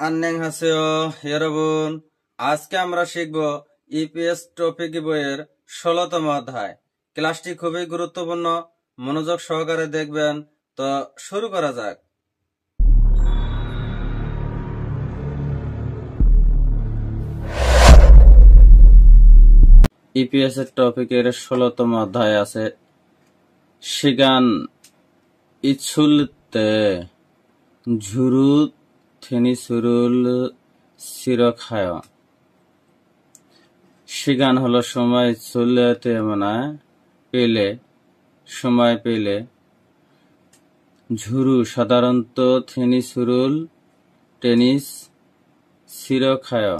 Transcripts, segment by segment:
안녕하세요, 여러분. আজকে আমরা শিখব ইপিএস টপিক বইয়ের 16তম অধ্যায়। ক্লাসটি খুবই গুরুত্বপূর্ণ, মনোযোগ সহকারে দেখবেন। তো শুরু করা যাক। ইপিএস এর টপিকের 16তম অধ্যায় আছে 시간 이출 때 주루 테니스를 시작해요. 시간 হলো সময়, চলতে মানে পেলে, সময় পেলে। ঝুরু সাধারণত টেনিস সিরখায়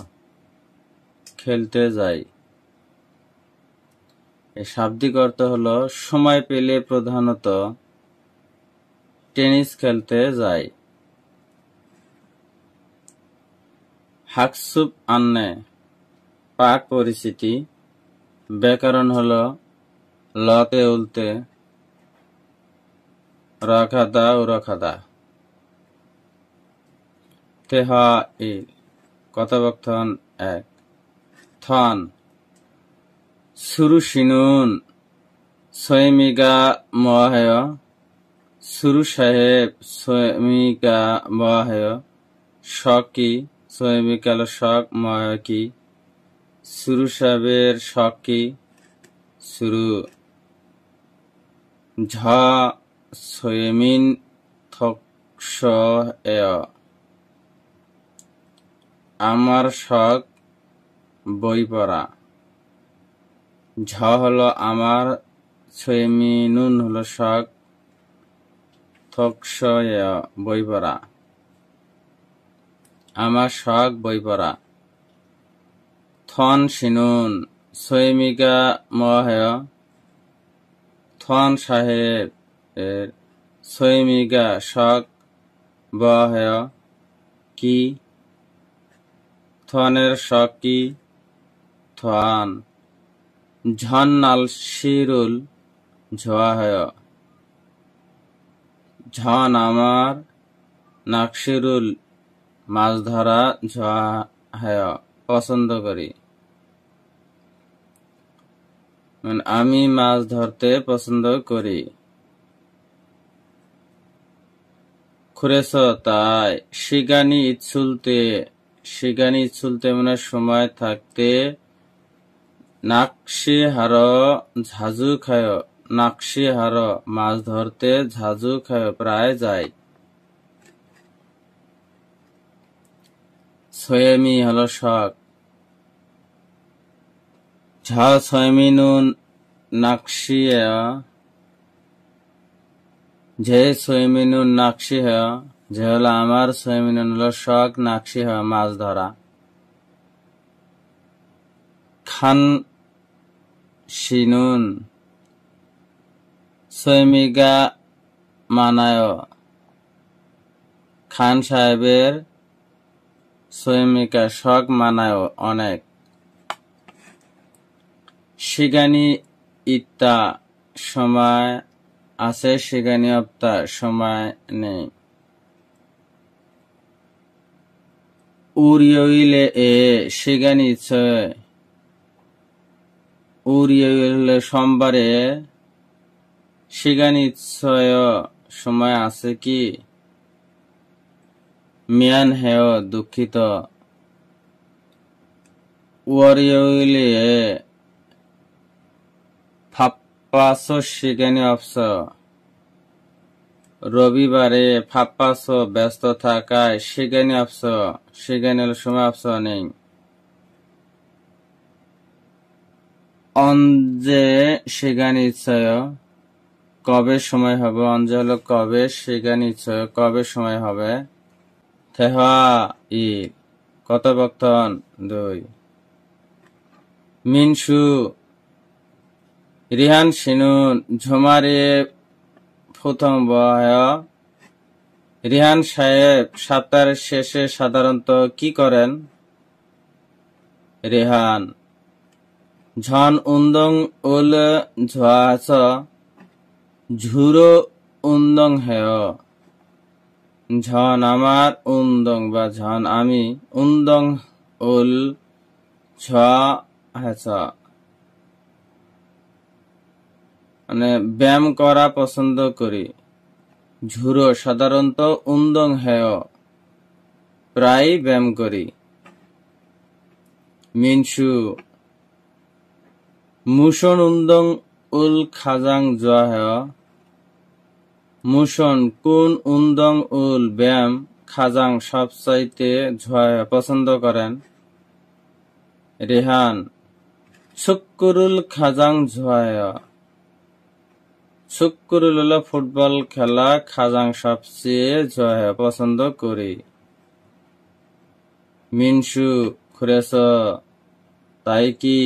খেলতে যায়। এর শাব্দিক অর্থ হলো সময় পেলে প্রধানত টেনিস খেলতে যায়। হাকসুপ আন্নে পাঠ পরিচিতি। ব্যাকরণ হলো লতে উল্টে রাখাদা ও রাখাদা। তেহা ইল কথোপকথন 1। থন সুরুশিনুন সৈমিগা মহায়। সুরু সাহেব সৈমিগা মহায়। শখ কি? সৈমিকা হলো শখ, মহায় কি? সুরু সাহেবের শখ কি? সুরু। ঝা সৈমিন থকস আমার শখ বই পড়া। ঝ হলো আমার, সৈমিনুন হলো শখ, থকস বই পড়া। আমার শখ বই পড়া। থন শিনুন সৈমিকা মহায়। থন সাহেব এর সৈমিকা শখ বহায় কি? থনের শখ কি? থন। ঝন নাল শিরুল ঝোয়াহায়। ঝন আমার, নাকশিরুল মাছ ধরা, ঝোয়াহায় পছন্দ করি। আমি মাছ ধরতে পছন্দ করি। খুরেছ তাই। শিগানি ইচ্ছুলতে মানে সময় থাকতে। নাকশি হার ঝাজু খায়। নাকশি হার মাছ ধরতে, ঝাজু খায় প্রায় যায়। সৈমি হলো শখ। ঝা সৈমিনুন নাকশিয়া। যে সৈমিনুন নাকশি হয়, যে হলো আমার, সৈমিনুন হলো শখ, নাকশি হয় মাছ ধরা। খান শিনুন সৈমিগা মানায়। খান সাহেবের সৈমিকা শখ মানায় অনেক। শিগানি ইত্তা সময় আছে, শিগানি অপ্তা সময় নেই। উরিয়ইলে এ শিগানি ইচ্ছয়। উরিয়ইলে সোমবারে। শিগানি ইচ্ছয় সময় আছে কি? মিয়ান হেয় দুঃখিত। ওয়ারিয়ইলে ফাপ্পাস শিগানি অপস। রবিবারে ফাপ্পাস ব্যস্ত থাকায় শিগানি অপস, শিগানি হলো সময়, অপস নেই। অঞ্জে শিগানি ইচ্ছয় কবে সময় হবে। অঞ্জে হলো কবে, শিগানি ইচ্ছয় কবে সময় হবে। থেহা ই কথোপকথন 2। মিনসু রিহান শিনুন ঝুমারে প্রথম বহায়। রিহান সাহেব সপ্তাহের শেষে সাধারণত কি করেন? রেহান। ঝন উন্দং উল ঝোয়াছ ঝুরো উন্দং হেয়। ঝন আমার উন্দং বা ঝন আমি উন্দং উল ঝ হ্যাঁ মানে ব্যায়াম করা পছন্দ করি। ঝুরো সাধারণত উন্দং হেয় প্রায় ব্যায়াম করি। মিনসু মুশন উন্দং উল খাজাং জোয়া হেয় মুশন কোন উন্দং উল ব্যায়াম খাজাং সবচাইতে ঝোয়া পছন্দ করেন। রেহান শুক্কুরুল খাজাং ঝোয়া হেয় শুক্কুরুল হল ফুটবল খেলা, খাজাং সবচেয়ে ঝোয়া পছন্দ করি। মিনসু খুরেছ তাই কি।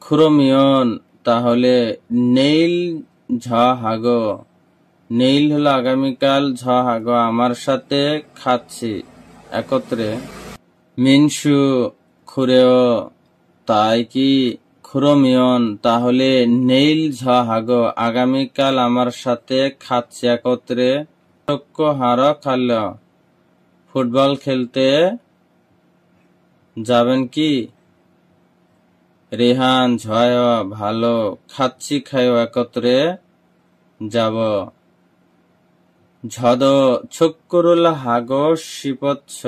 খুরমিয়ন তাহলে নেইল ঝ হাগ নেইল হলো আগামীকাল, ঝ হাগ আমার সাথে খাচ্ছি একত্রে। মিনসু খুরেও তাই কি। খুরমিয়ন তাহলে নেইল ঝ হাগ আগামীকাল আমার সাথে খাচ্ছি একত্রে। চক্ষ হার খাল্য ফুটবল খেলতে যাবেন কি। রেহান ঝয় ভালো খাচ্ছি খায় একত্রে যাব। ঝদ ছক্কুরুল হাগ শিপচ্ছ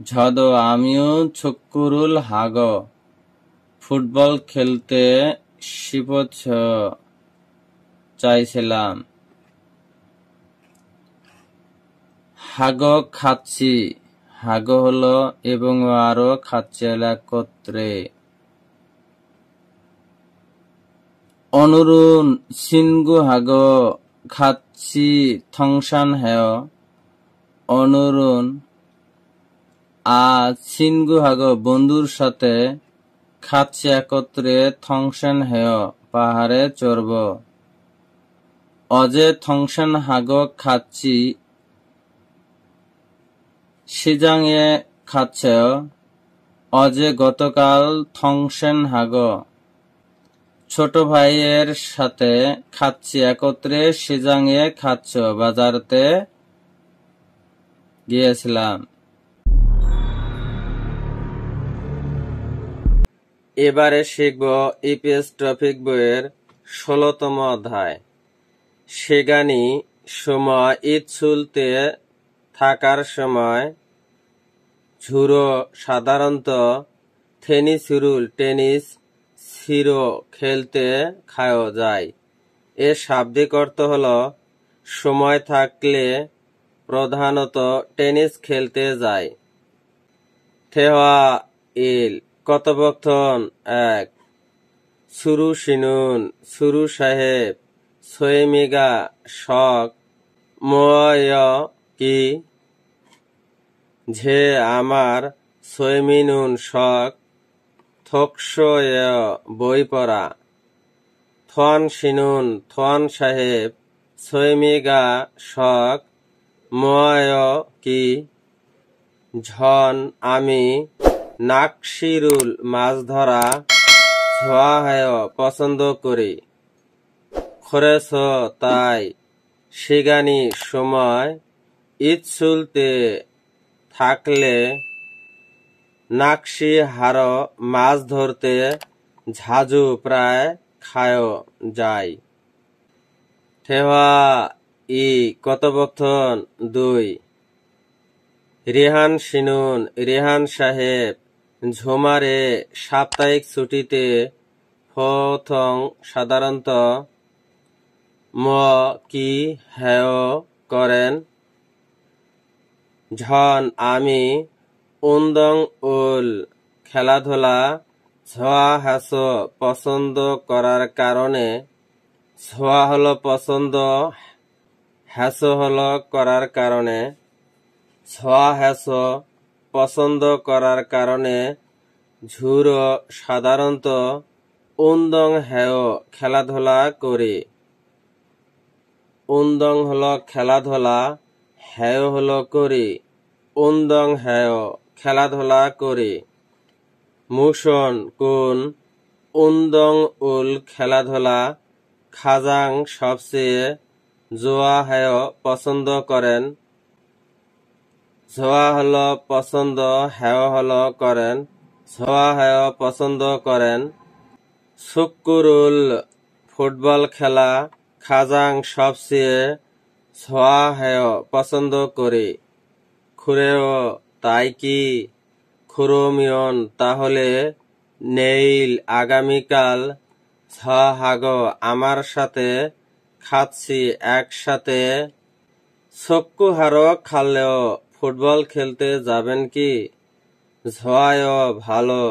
ঝদ আমিও ছক্কুরুল হাগ ফুটবল খেলতে শিপচ্ছ চাইছিলাম। হাগ খাচ্ছি হাগ হলো এবং আরো খাচ্ছি একত্রে। অনুরুন সিনগু হাগ খাচ্ছি থংসান হেয় অনুরুন সিনগু হাগ বন্ধুর সাথে খাচ্ছি একত্রে থংসান হেয় পাহাড়ে চড়ব। অজে থংসান হাগ খাচ্ছি সিজাং এ খাচ্ছে অজে গতকাল থংসেন হাগ ছোট ভাইয়ের সাথে খাচ্ছি একত্রে সিজাং এ খাচ্ছ বাজারতে গিয়েছিলাম। এবারে শিখব ইপিএস টপিক বইয়ের 16তম অধ্যায়। সেগানি সময় ঈদ চুলতে থাকার সময় ঝুরো সাধারণত থেনিসুরুল টেনিস সিরো খেলতে খাওয়া যায়। এর শাব্দিক অর্থ হল সময় থাকলে প্রধানত টেনিস খেলতে যায়। থেওয়া ইল কথোপকথন 1 সুরু সিনুন সুরু সাহেব সোয়েমিগা শখ ময় কি ঝে আমার সোয়েমিনুন শখ থকসয় বই পড়া। থন সিনুন থন সাহেব সোয়েমিগা শখ ময় কি ঝন আমি নাকশিরুল মাছ ধরা ছোয়াহায় পছন্দ করি। খরেছ তাই সিগানি সময় ঈদ চুলতে থাকলে নাকশি হার মাছ ধরতে ঝাজু প্রায় খায় যায়। ঠেওয়া ই কথোপকথন 2 রেহান সিনুন রেহান সাহেব ঝুমারে সাপ্তাহিক ছুটিতে ফথং সাধারণত ম কি হেয় করেন। ঝন আমি উন্দং উল খেলাধুলা ছোয়া হাস পছন্দ করার কারণে। ছোয়া হল পছন্দ, হ্যাস হল করার কারণে। ছোয়া হ্যাস পছন্দ করার কারণে ঝুর সাধারণত উন্দং হেয় খেলাধুলা করি। উন্দং হল খেলাধুলা, হেয় হল করি। উন্দং হেয় খেলাধুলা করি। মুশন কোন উন্দং উল খেলাধুলা খাজাং সবচেয়ে জোয়া হেয় পছন্দ করেন। জোয়া হলো পছন্দ, হেয় হলো করেন। জোয়া হেয় পছন্দ করেন। সুক্কুরুল ফুটবল খেলা খাজাং সবচেয়ে জোয়া হেয় পছন্দ করি। খুরেও তাই কি? খুরোমিয়ন তাহলে নেইল আগামীকাল হাগ আমার সাথে খাচ্ছি একসাথে। সক্কুহারো খাল্লেও ফুটবল খেলতে যাবেন কি? ঝয় ভালো,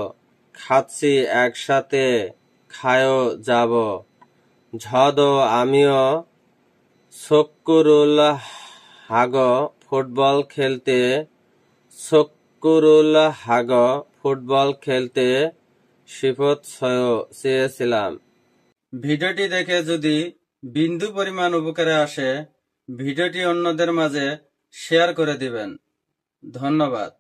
খাচ্ছি একসাথে, খায়ও যাব। ঝদ আমিও সক্কুরুল হাগ ফুটবল খেলতে। সক্কুরুল হাগ ফুটবল খেলতে শিফত চেয়েছিলাম। ভিডিওটি দেখে যদি বিন্দু পরিমাণ উপকারে আসে ভিডিওটি অন্যদের মাঝে শেয়ার করে দিবেন। ধন্যবাদ।